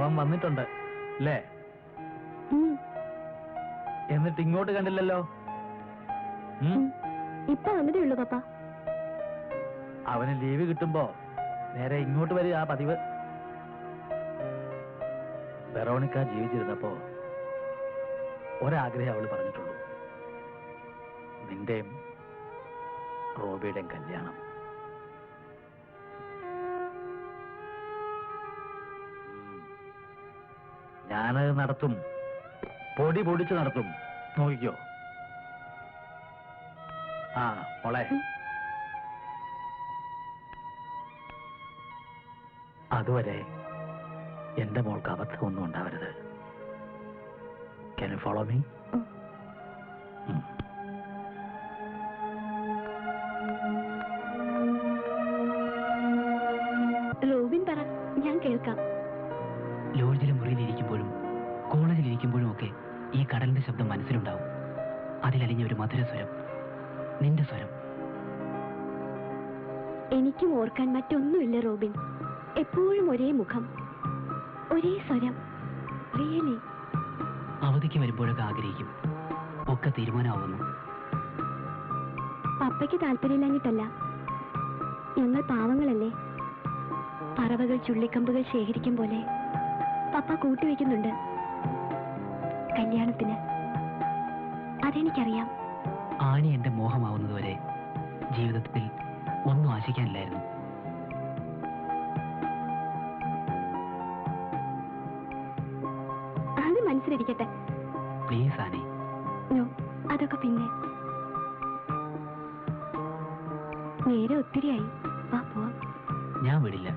അവൻ വന്നിട്ടുണ്ട് അല്ലേ? എന്നിട്ട് ഇങ്ങോട്ട് കണ്ടില്ലല്ലോ. ഇപ്പൊ വന്നതേ ഉള്ളൂ പപ്പ. അവന് ലീവ് കിട്ടുമ്പോ നേരെ ഇങ്ങോട്ട് വരിക ആ പതിവ്. വെറോണിക്ക ജീവിച്ചിരുന്നപ്പോ ഒരാഗ്രഹം അവള് പറഞ്ഞിട്ടുള്ളൂ, നിന്റെയും റോബിയുടെയും കല്യാണം. ഞാനത് നടത്തും, പൊടി പൊടിച്ച് നടത്തും, നോക്കിക്കോ. ആ മോളെ, അതുവരെ എന്റെ മോൾക്ക് അബദ്ധമൊന്നും ഉണ്ടാവരുത്. Can you follow me? Robin പറ, ഞാൻ കേൾക്കാം. ലോഡ്ജിലെ മുറിയിലിരിക്കുമ്പോഴും കോളേജിലിരിക്കുമ്പോഴും ഒക്കെ ഈ കടലിന്റെ ശബ്ദം മനസ്സിലുണ്ടാവും. അതിലലിഞ്ഞ ഒരു മധുര സ്വരം, നിന്റെ സ്വരം. എനിക്കും ഓർക്കാൻ മറ്റൊന്നുമില്ല റോബിൻ. എപ്പോഴും ഒരേ മുഖം, ഒരേ സ്വരം. റിയലി. അവധിക്ക് വരുമ്പോഴൊക്കെ ആഗ്രഹിക്കും, ഒക്കെ തീരുമാനമാവുന്നു. പപ്പയ്ക്ക് താല്പര്യമില്ലാഞ്ഞിട്ടല്ല, ഞങ്ങൾ പാവങ്ങളല്ലേ. പറവകൾ ചുള്ളിക്കമ്പുകൾ ശേഖരിക്കും പോലെ പപ്പ കൂട്ടിവെക്കുന്നുണ്ട് കല്യാണത്തിന്. അതെനിക്കറിയാം. ആണി എന്റെ മോഹമാവുന്നതുവരെ ജീവിതത്തിൽ ഒന്നും ആശിക്കാനില്ലായിരുന്നു. അത് മനസ്സിലിരിക്കട്ടെ. Please Annie. നോ, അതൊക്കെ പിന്നെ. നേരെ ഒത്തിരിയായി, വാ പോവാം. ഞാൻ വിടില്ല.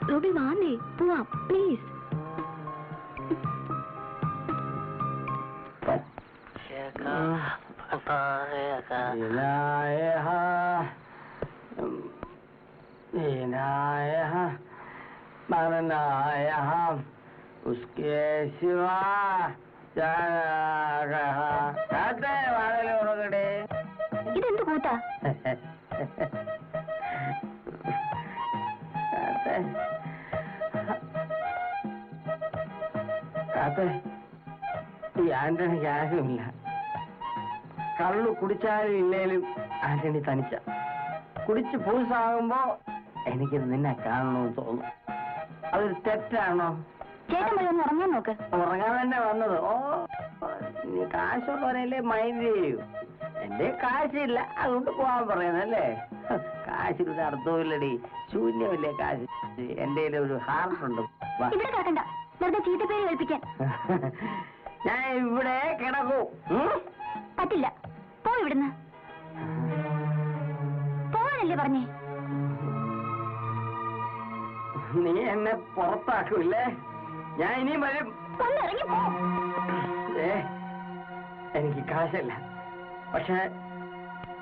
റോബി വാന്നേ, പോവാം പ്ലീസ്. उसके सिवा ഇതെന്ത് കൂട്ടാ? ഈ ആന്റണിക്ക് ആരുമില്ല. കള്ളു കുടിച്ചാലും ഇല്ലേലും ആന്റണി തനിച്ച. കുടിച്ച് പൂസാകുമ്പോ എനിക്ക് നിന്നെ കാണണമെന്ന് തോന്നും. അതൊരു തെറ്റാണോ? ചേട്ടൻ പോയി ഒന്ന് ഉറങ്ങാൻ നോക്ക്. ഉറങ്ങാൻ തന്നെ വന്നത്. ഓ, നീ കാശുള്ളവരല്ലേ മൈൻഡ് ചെയ്യൂ. എന്റെ കാശില്ല, അതുകൊണ്ട് പോവാൻ പറയുന്നല്ലേ. കാശിലൊരു അർത്ഥമില്ലടി, ശൂന്യമല്ലേ കാശ്. എന്റെ ഒരു ഹാർട്ടുണ്ട്. ഇവിടെ കിടക്കണ്ട, വെറുതെ ചീത്തപ്പേര് കേൾപ്പിക്കാൻ. ഞാൻ ഇവിടെ കിടക്കൂ. പറ്റില്ല, പോ ഇവിടുന്ന്. പോവാനല്ലേ പറഞ്ഞേ? നീ എന്നെ പുറത്താക്കൂല്ലേ? ഞാൻ ഇനിയും വരും. ഒന്നിറങ്ങി പോ. എനിക്ക് കാശല്ല, പക്ഷെ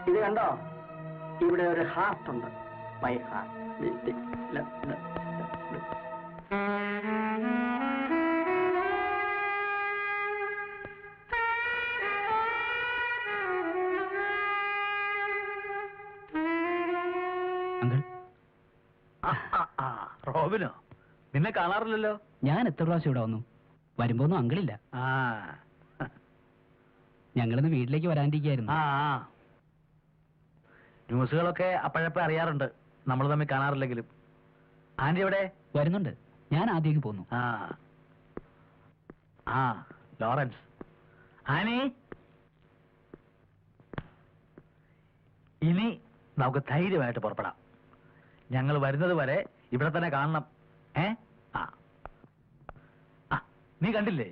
ഇത് കണ്ടോ, ഇവിടെ ഒരു ഹാർട്ടുണ്ട്. My heart. അങ്കിൾ. റോബിനോ? നിന്നെ കാണാറില്ലല്ലോ. ഞാൻ എത്ര പ്രാവശ്യം ഇവിടെ വന്നു, വരുമ്പോന്നും അങ്കിളില്ല. ഞങ്ങളിന്ന് വീട്ടിലേക്ക് വരാണ്ടിരിക്കായിരുന്നു. ന്യൂസുകളൊക്കെ അപ്പോഴപ്പോ അറിയാറുണ്ട്, നമ്മൾ തമ്മിൽ കാണാറില്ലെങ്കിലും. ആന്റി എവിടെ? വരുന്നുണ്ട്, ഞാൻ ആദ്യം പോന്നു. ലോറൻസ്. ആനി, ഇനി നമുക്ക് ധൈര്യമായിട്ട് പുറപ്പെടാം. ഞങ്ങൾ വരുന്നത് വരെ ഇവിടെ തന്നെ കാണണം. നീ കണ്ടില്ലേ,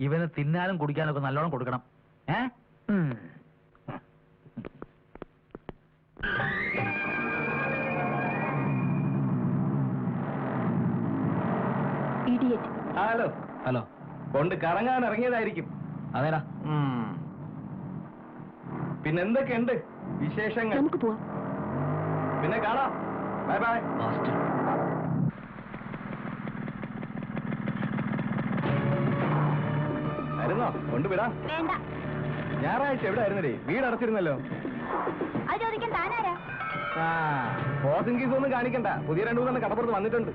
ഇവന് തിന്നാനും കുടിക്കാനും ഒക്കെ നല്ലോണം കൊടുക്കണം. Hello hello. കൊണ്ട് കറങ്ങാൻ ഇറങ്ങിയതായിരിക്കും. അതേടാ. പിന്നെന്തൊക്കെയുണ്ട് വിശേഷങ്ങൾ? നമുക്ക് പോവാം. പിന്നെ കാണാം. Bye bye. ആയിരുന്നോ? കൊണ്ടുവിടാം. വേണ്ട. ഞായറാഴ്ച എവിടെ ആയിരുന്നേ? വീട് അടച്ചിരുന്നല്ലോ. അത് ചോദിക്കാൻ താനാരാ? പോസിംഗ് കേസ് ഒന്നും കാണിക്കണ്ട, പുതിയ 2-3 കടപ്പുറത്ത് വന്നിട്ടുണ്ട്.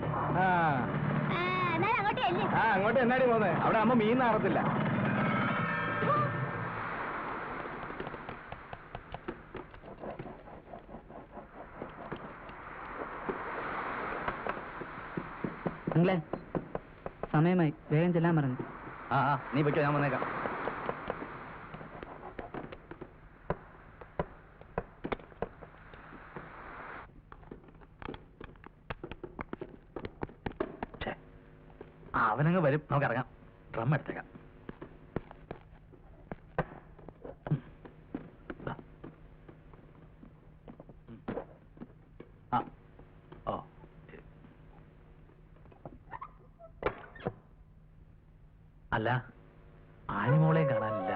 അങ്ങോട്ട് എന്നാടി പോന്നെ? അവിടെ അമ്മ മീൻ നാറത്തില്ല. നിങ്ങളെ സമയമായി, വേഗം ചെല്ലാൻ പറഞ്ഞു. ആ നീ വെക്കോ, ഞാൻ വന്നേക്കാം. അവനങ്ങ് വരും, നമുക്ക് ഇറങ്ങാം. ഡ്രം എടുത്തേക്കാം. അല്ല, ആനിമോളെ കാണാനില്ല.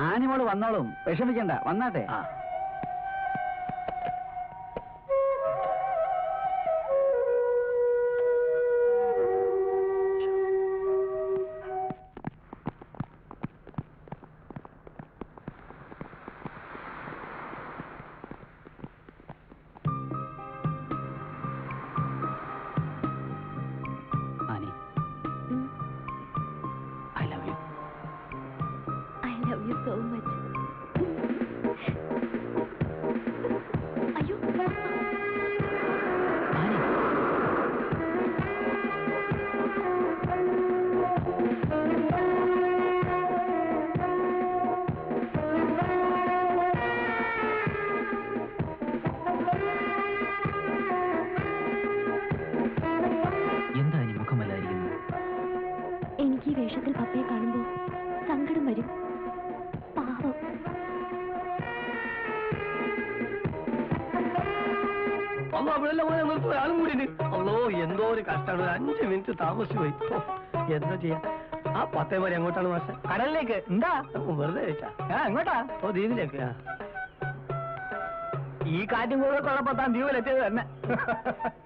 ആനിമോള് വന്നോളും, വിഷമിക്കണ്ട, വന്നാട്ടെ. so much. അയ്യോ എന്താ ഇനി മുഖമല്ലായിരിക്കുന്നത്? എനിക്ക് ഈ വേഷത്തിൽ പപ്പയെ കാണുമ്പോ സങ്കടം വരും. പാവം. ആളും കൂടി അല്ലോ, എന്തോ ഒരു കഷ്ടമാണ്. 5 മിനിറ്റ് താമസിച്ചു പോയി. എന്താ ചെയ്യാ? ആ 10 വരെ എങ്ങോട്ടാണ് മാഷെ? കടലിലേക്ക്. എന്താ വെറുതെ ചോദിച്ചാ? എങ്ങോട്ടാ? ഓ, ദ്വീപിലേക്ക്. ഈ കാറ്റും കൂടെ ഉള്ളപ്പോ താൻ ദ്വീപിലെത്തിയത് തന്നെ.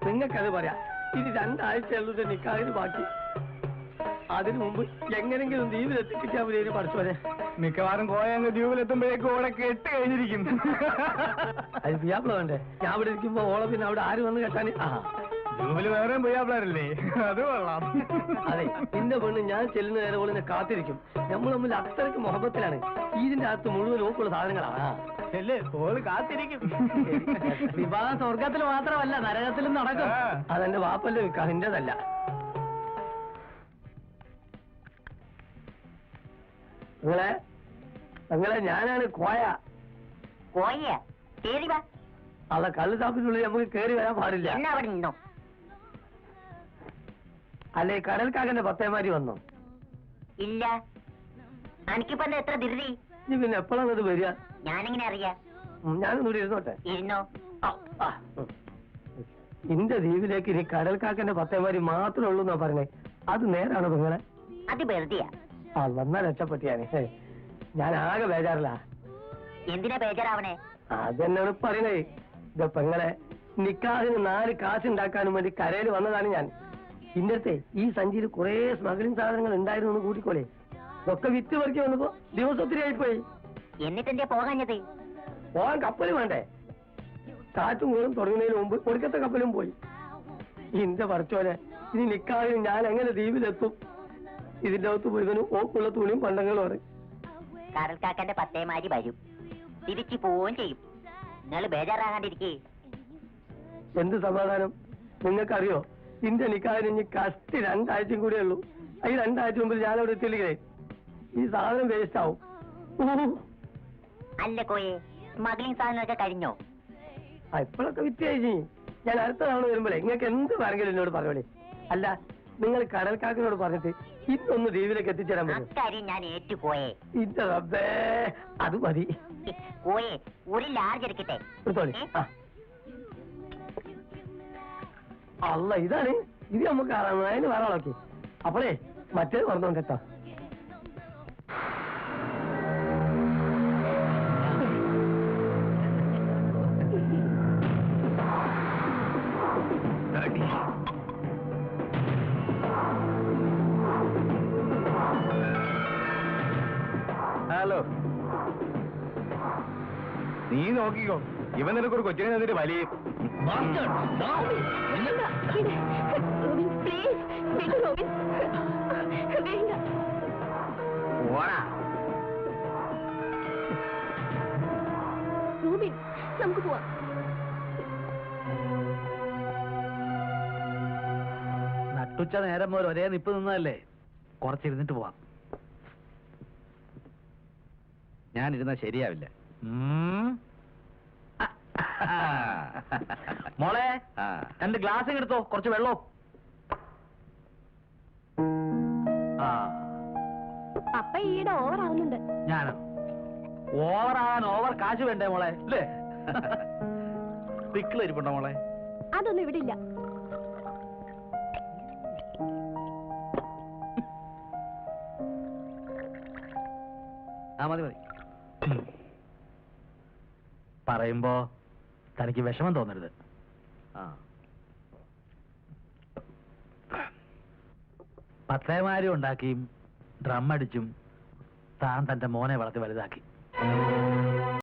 നിങ്ങൾക്കത് പറയാം. ഇനി 2 ആഴ്ചയുള്ളൂ നിക്കാഹിന് ബാക്കി. അതിനു മുമ്പ് എങ്ങനെങ്കിലും ദ്വീപിലെത്തി കിട്ടിയാൽ മതി. പഠിച്ചോനെ മിക്കവാറും കോയങ്ങ് ദ്വീപിലെത്തുമ്പോഴേക്കും ഓളെ കെട്ട് കഴിഞ്ഞിരിക്കും. അത് പിയാപ്പിള വേണ്ടേ? ഞാൻ ഇവിടെ ഇരിക്കുമ്പോ ഓളെ പിന്നെ അവിടെ ആര് വന്ന് കെട്ടാൻ? ദ്വീപില് വേറെയും പിയാപ്പിളല്ലേ? അത് കൊള്ളാം. അതെ, എന്റെ പെണ്ണ് ഞാൻ ചെല്ലുന്ന നേരം ഓളിനെ കാത്തിരിക്കും. നമ്മൾ തമ്മിൽ അത്രയ്ക്ക് മുഹബത്തിലാണ്. ഇതിന്റെ അകത്ത് മുഴുവൻ ഓക്കുള്ള സാധനങ്ങളാണ്. ഓള് കാത്തിരിക്കും. വിവാഹം സ്വർഗത്തിൽ മാത്രമല്ല, നരകത്തിലും നടക്കും. അതെന്റെ വാപ്പല്ലേ നിന്റേതല്ല. നിങ്ങളെ ഞാനാണ് കോയ. അല്ല, കള്ളു താപ്പിനുള്ളിൽ നമുക്ക് കയറി വരാൻ പാടില്ല. അല്ലെ, കടൽക്കാകന്റെ പത്തേമാരി വന്നോ? ഇല്ല. എനിക്കിപ്പോ എത്ര ധൃതി? നീ പിന്നെ എപ്പോഴാണ് അത് വരിക? ഞാനെങ്ങനെ അറിയാ? ഞാനൊന്നുകൂടി ഇരുന്നോട്ടെ. ഇരുന്നോ? ഇന്റെ ദ്വീപിലേക്ക് ഇനി കടൽക്കാക്കന്റെ പത്തേമാരി മാത്രമേ ഉള്ളൂ എന്നാ പറഞ്ഞേ. അത് നേരാണോ നിങ്ങളെ? അത് വെറുതെയാ. വന്നാ രക്ഷപ്പെട്ടിയാനെ. ഞാൻ ആകെ ബേജാറില്ല. എന്തിനാ ബേജാറാവണേ? അതെന്നാണ് പറയണേ. ഇതോ പെങ്ങളെ, നിക്കാഹിന് 4 കാശുണ്ടാക്കാനും വേണ്ടി കരയിൽ വന്നതാണ് ഞാൻ. ഇന്നത്തെ ഈ സഞ്ചിയിൽ കുറെ സ്മഗ്ലിംഗ് സാധനങ്ങൾ ഉണ്ടായിരുന്നു എന്ന് കൂട്ടിക്കോളെ. ഇതൊക്കെ വിറ്റ് പെറുക്കി വന്നപ്പോ ദിവസം ഒത്തിരി ആയിപ്പോയി. എന്നിട്ടെന്താ പോകാഞ്ഞത്? പോകാൻ കപ്പല് വേണ്ടേ? കാറ്റും കൂടും തുടങ്ങുന്നതിന് മുമ്പ് ഒടുക്കത്തെ കപ്പലും പോയി. ഇന്റെ പറച്ചോനെ, ഇനി നിക്കാഹിന് ഞാൻ എങ്ങനെ ദ്വീപിലെത്തും? ഇതിന്റെ അകത്ത് മുഴുവനും ഓക്കുള്ള തുണിയും പണ്ടങ്ങളും ആണ്. കടൽക്കാക്കന്റെ പത്തേമാരി വരും, തിരിച്ചു പോവുകയും ചെയ്യും. നിങ്ങൾ ബേജാറാകാണ്ടിരിക്കേ. എന്ത് സമാധാനം? നിങ്ങൾക്കറിയോ, ഇന്റെ നിക്കാഹിന് ഇനി കഷ്ടി 2 ആഴ്ചയും കൂടെ ഉള്ളൂ. ഈ 2 ആഴ്ച മുമ്പിൽ ഞാൻ അവിടെ എത്തിയില്ലേ, ഈ സാധനം വേസ്റ്റ് ആവും. അല്ല കോയെ, സ്മഗ്ലിംഗ് സാധനമൊക്കെ കഴിഞ്ഞോ? ഇപ്പോഴൊക്കെ വിറ്റ് കഴിഞ്ഞു. ഞാൻ അടുത്ത തവണ വരുമ്പോഴേ നിങ്ങൾക്ക് എന്ത് വേണമെങ്കിലും എന്നോട് പറഞ്ഞോളേ. അല്ല, നിങ്ങൾ കടൽക്കാക്കിനോട് പറഞ്ഞിട്ട് ഇന്നൊന്ന് ദ്വീപിലേക്ക് എത്തിച്ചേരാൻ പറ്റും? അക്കാര്യം ഞാൻ ഏറ്റുപോയേ. ഇന്റെ റബ്ബേ, അത് മതി. കോയെ, ഒരു ലാർജ് എടുക്കട്ടെ? അല്ല, ഇതാണ് ഇത്. നമുക്ക് അതിന് വേറെ ആളൊക്കെ. അപ്പോഴേ മറ്റേ പറഞ്ഞോണ്ട് കേട്ടോ. ഹലോ, നീ നോക്കിക്കോ, ഇവൻ നിനക്കൊരു കൊച്ചിനെ തന്നിട്ട് വലിയ ഉച്ച നേരം മുതൽ ഒരേ നിപ്പ് നിന്നതല്ലേ, കുറച്ചിരുന്നിട്ട് പോവാം. ഞാനിരുന്നാ ശരിയാവില്ല. മോളെ, ആ. 2 ഗ്ലാസ് എടുത്തോ, കുറച്ച് വെള്ളവും. ആ, പപ്പ ഈയിടെ ഓവർ ആവുന്നുണ്ട്. ഞാനോ? ഓവറാകാൻ ഓവർ കാശ് വേണ്ടേ മോളെ, അല്ലേ? പിക്കിൾ ഇരിപ്പുണ്ടോ മോളെ? അതൊന്നും ഇവിടെ ഇല്ല. ആ മതി മതി. പറയുമ്പോ തനിക്ക് വിഷമം തോന്നരുത്. ആ പത്തേമാരി ഉണ്ടാക്കിയും ഡ്രം അടിച്ചും താൻ തന്റെ മോനെ വളർത്തി വലുതാക്കി.